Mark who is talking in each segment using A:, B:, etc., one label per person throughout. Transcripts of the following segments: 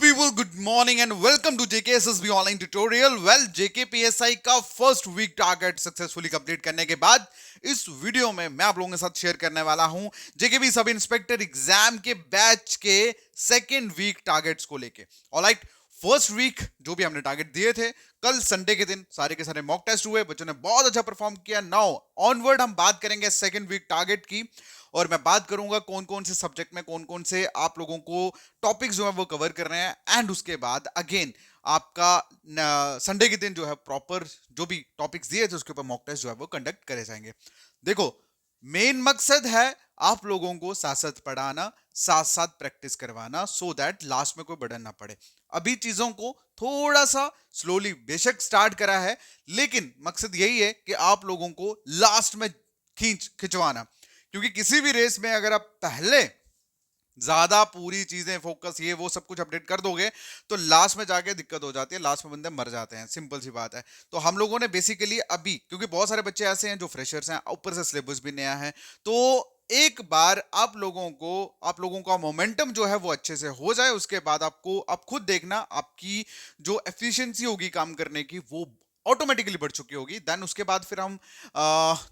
A: people, good morning and welcome to JKSSB online tutorial. Well, JKPSI का first week target successfully complete करने के बाद इस video में मैं आप लोगों के साथ शेयर करने वाला हूं JKP सब इंस्पेक्टर एग्जाम के बैच के सेकेंड वीक टारगेट्स को लेके। ऑलराइट, फर्स्ट वीक जो भी हमने टारगेट दिए थे, कल संडे के दिन सारे के सारे मॉक टेस्ट हुए, बच्चों ने बहुत अच्छा परफॉर्म किया। नाउ ऑनवर्ड हम बात करेंगे सेकेंड वीक टारगेट की, और मैं बात करूंगा कौन कौन से सब्जेक्ट में कौन कौन से आप लोगों को टॉपिक्स जो है वो कवर कर रहे हैं। एंड उसके बाद अगेन आपका संडे के दिन जो है प्रॉपर जो भी टॉपिक्स दिए थे उसके ऊपर मॉक टेस्ट जो है वो कंडक्ट करे जाएंगे। देखो, मेन मकसद है आप लोगों को साथ साथ पढ़ाना, साथ साथ प्रैक्टिस करवाना, सो दैट लास्ट में कोई बर्डन ना पड़े। अभी चीजों को थोड़ा सा स्लोली बेशक स्टार्ट करा है, लेकिन मकसद यही है कि आप लोगों को लास्ट में खिंचवाना। क्योंकि किसी भी रेस में अगर आप पहले ज्यादा पूरी चीजें फोकस ये वो सब कुछ अपडेट कर दोगे तो लास्ट में जाके दिक्कत हो जाती है, लास्ट में बंदे मर जाते हैं, सिंपल सी बात है। तो हम लोगों ने बेसिकली अभी, क्योंकि बहुत सारे बच्चे ऐसे हैं जो फ्रेशर्स हैं, ऊपर से सिलेबस भी नया है, तो एक बार आप लोगों का मोमेंटम जो है वो अच्छे से हो जाए, उसके बाद आप खुद देखना आपकी जो एफिशिएंसी होगी काम करने की वो ऑटोमेटिकली बढ़ चुकी होगी। देन उसके बाद फिर हम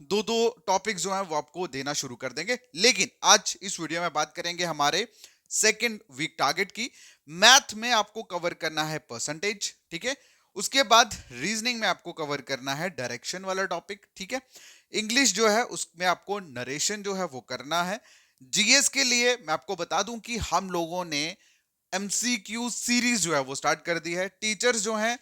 A: दो दो टॉपिक्स जो हैं वो आपको देना शुरू कर देंगे। लेकिन आज इस वीडियो में बात करेंगे हमारे सेकेंड वीक टारगेट की। मैथ में आपको कवर करना है परसेंटेज, ठीक है। उसके बाद रीजनिंग में आपको कवर करना है डायरेक्शन वाला टॉपिक, ठीक है। इंग्लिश जो है उसमें आपको नरेशन जो है वो करना है। जीएस के लिए मैं आपको बता दूं कि हम लोगों ने एमसीक्यू सीरीज जो है वो स्टार्ट कर दी है। टीचर्स जो हैं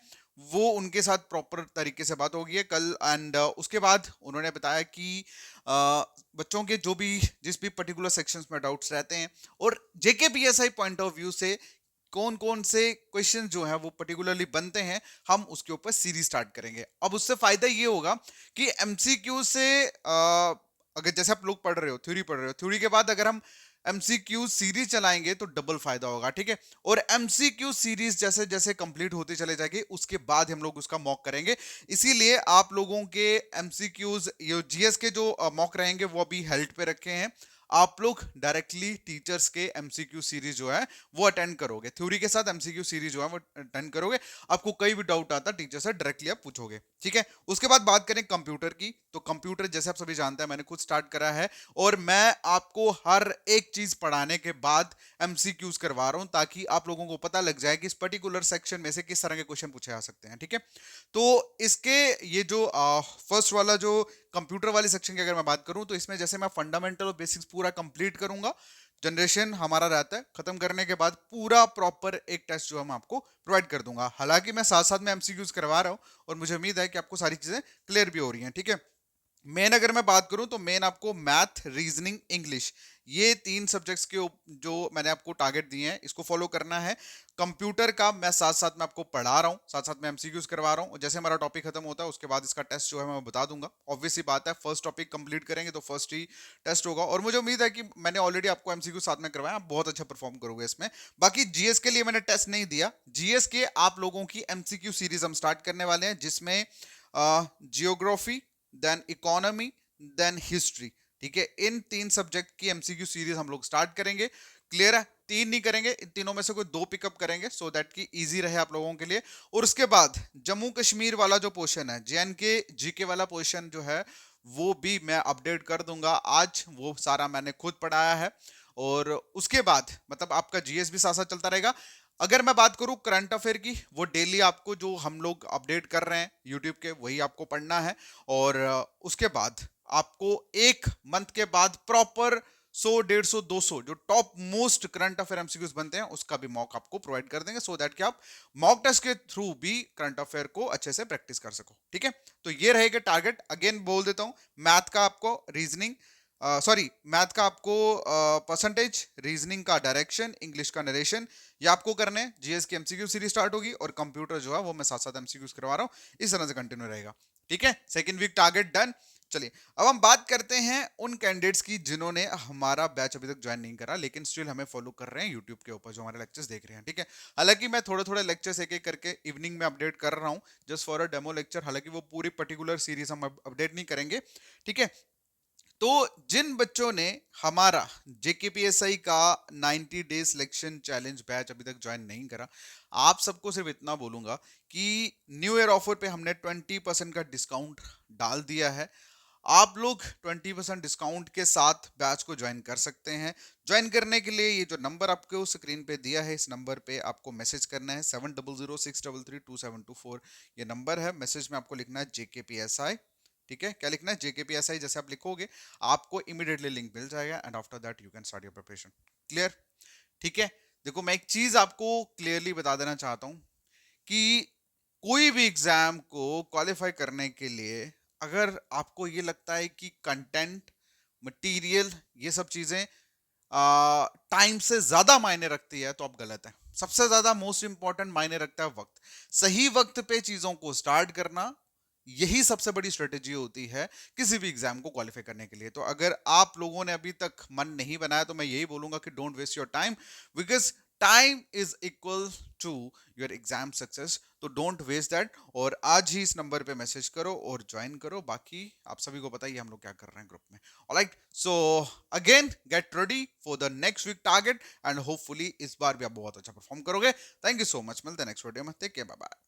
A: वो उनके साथ प्रॉपर तरीके से बात होगी कल। एंड उसके बाद उन्होंने बताया कि बच्चों के जो भी जिस भी पर्टिकुलर सेक्शंस में डाउट्स रहते हैं और जेकेपीएसआई पॉइंट ऑफ व्यू से कौन कौन से क्वेश्चन जो हैं वो पर्टिकुलरली बनते हैं, हम उसके ऊपर सीरीज स्टार्ट करेंगे। अब उससे फायदा ये होगा कि एमसीक्यू से अगर जैसे आप लोग पढ़ रहे हो, थ्योरी के बाद अगर हम एमसीक्यू सीरीज चलाएंगे तो डबल फायदा होगा, ठीक है। और एमसीक्यू सीरीज जैसे जैसे कंप्लीट होती चले जाएगी उसके बाद हम लोग उसका मॉक करेंगे। इसीलिए आप लोगों के एमसीक्यूज, ये जीएस के जो मॉक रहेंगे वो अभी हेल्ड पे रखे हैं। आप लोग डायरेक्टली टीचर्स के एमसीक्यू सीरीज जो है वो अटेंड करोगे, थ्योरी के साथ एमसीक्यू सीरीज जो है वो अटेंड करोगे। आपको कई भी डाउट आता है टीचर से डायरेक्टली आप पूछोगे, ठीक है। उसके बाद बात करें कंप्यूटर की, तो कंप्यूटर जैसे आप सभी जानते हैं मैंने खुद स्टार्ट करा है, और मैं आपको हर एक चीज पढ़ाने के बाद एमसीक्यूज करवा रहा हूं ताकि आप लोगों को पता लग जाए कि इस पर्टिकुलर सेक्शन में से किस तरह के क्वेश्चन पूछे जा सकते हैं, ठीक है। तो इसके ये जो फर्स्ट वाला जो कंप्यूटर वाले सेक्शन की अगर मैं बात करूं तो इसमें जैसे मैं फंडामेंटल और बेसिक्स पूरा कंप्लीट करूंगा, जनरेशन हमारा रहता है, खत्म करने के बाद पूरा प्रॉपर एक टेस्ट जो हम आपको प्रोवाइड कर दूंगा। हालांकि मैं साथ साथ में एमसीक्यूज करवा रहा हूं और मुझे उम्मीद है कि आपको सारी चीजें क्लियर भी हो रही हैं, ठीक है। मेन अगर मैं बात करूं तो मेन आपको मैथ, रीजनिंग, इंग्लिश, ये तीन सब्जेक्ट्स के जो मैंने आपको टारगेट दिए हैं इसको फॉलो करना है। कंप्यूटर का मैं साथ साथ में आपको पढ़ा रहा हूं, साथ साथ में एमसीक्यूज करवा रहा हूं। जैसे हमारा टॉपिक खत्म होता है उसके बाद इसका टेस्ट जो है मैं बता दूंगा। ऑब्वियसली बात है, फर्स्ट टॉपिक कंप्लीट करेंगे तो फर्स्ट ही टेस्ट होगा, और मुझे उम्मीद है कि मैंने ऑलरेडी आपको एमसीक्यू साथ में करवाया, आप बहुत अच्छा परफॉर्म करोगे इसमें। बाकी जीएस के लिए मैंने टेस्ट नहीं दिया। जीएस के आप लोगों की एमसीक्यू सीरीज हम स्टार्ट करने वाले हैं जिसमें geography, then economy, then history, ठीक है। इन तीन सब्जेक्ट की एमसीक्यू सीरीज हम लोग स्टार्ट करेंगे। क्लियर है? तीन नहीं करेंगे, इन तीनों में से कोई दो पिकअप करेंगे सो दैट कि इजी रहे आप लोगों के लिए। और उसके बाद जम्मू कश्मीर वाला जो पोर्शन है, जेएनके जीके वाला पोर्शन जो है वो भी मैं अपडेट कर दूंगा आज, वो सारा मैंने खुद पढ़ाया है। और उसके बाद मतलब आपका जीएस भी साथ साथ चलता रहेगा। अगर मैं बात करूं करंट अफेयर की, वो डेली आपको जो हम लोग अपडेट कर रहे हैं यूट्यूब के वही आपको पढ़ना है। और उसके बाद आपको एक मंथ के बाद प्रॉपर 100, 150, 200 जो top most current affair MCQs बनते हैं उसका भी मॉक आपको प्रोवाइड कर देंगे, सो दैट कि आप मॉक टेस्ट के थ्रू भी करंट अफेयर को अच्छे से प्रैक्टिस कर सको, ठीक है। तो ये रहेगा टारगेट। अगेन बोल देता हूं, मैथ का आपको रीजनिंग, मैथ का आपको परसेंटेज, रीजनिंग का डायरेक्शन, इंग्लिश का नरेशन, ये आपको करने हैं। जीएस की एमसीक्यू सीरीज स्टार्ट होगी और कंप्यूटर जो है वो मैं साथ साथ एमसीक्यूज करवा रहा हूं, इस तरह से कंटिन्यू रहेगा, ठीक है। Second week target done. चलिए अब हम बात करते हैं उन कैंडिडेट्स की जिन्होंने हमारा बैच अभी तक ज्वाइन नहीं करा लेकिन स्टिल हमें फॉलो कर रहे हैं यूट्यूब के ऊपर, जो हमारे लेक्चर्स देख रहे हैं, ठीक है। हालांकि मैं थोड़े थोड़े लेक्चर्स एक एक करके इवनिंग में अपडेट कर रहा हूं just for a demo lecture, हालांकि वो पूरी पर्टिकुलर सीरीज हम अपडेट नहीं करेंगे, ठीक है। तो जिन बच्चों ने हमारा जेकेपीएसआई का 90 डे सिलेक्शन चैलेंज बैच अभी तक ज्वाइन नहीं करा, आप सबको सिर्फ इतना बोलूंगा कि न्यू ईयर ऑफर पे हमने 20% का डिस्काउंट डाल दिया है। आप लोग 20% डिस्काउंट के साथ बैच को ज्वाइन कर सकते हैं। ज्वाइन करने के लिए ये जो नंबर आपको स्क्रीन पे दिया है, इस नंबर पे आपको मैसेज करना है 7006332724। ये नंबर है, मैसेज में आपको लिखना है जेकेपीएसआई। ठीक है, क्या लिखना है? जेकेपीएसआई। जैसे आप लिखोगे आपको इमीडिएटली लिंक मिल जाएगा and after that you can start your preparation. Clear? ठीक है। देखो, मैं एक चीज आपको क्लियरली बता देना चाहता हूं कि कोई भी एग्जाम को क्वालिफाई करने के लिए अगर आपको ये लगता है कि कंटेंट, मटेरियल, ये सब चीजें टाइम से ज्यादा मायने रखती है, तो आप गलत है। सबसे ज्यादा मोस्ट इंपॉर्टेंट मायने रखता है वक्त। सही वक्त पे चीजों को स्टार्ट करना, यही सबसे बड़ी स्ट्रेटेजी होती है किसी भी एग्जाम को क्वालिफाई करने के लिए। तो अगर आप लोगों ने अभी तक मन नहीं बनाया तो मैं यही बोलूंगा कि don't waste your time, because time is equal to your exam success. तो डोंट वेस्ट दैट, और आज ही इस नंबर पे मैसेज करो और ज्वाइन करो। बाकी आप सभी को बताइए हम लोग क्या कर रहे हैं ग्रुप में। Alright, so again get ready for the next week target and hopefully इस बार भी आप बहुत अच्छा परफॉर्म करोगे। थैंक यू सो मच, मिलते हैं नेक्स्ट वीडियो में। Take care, bye bye.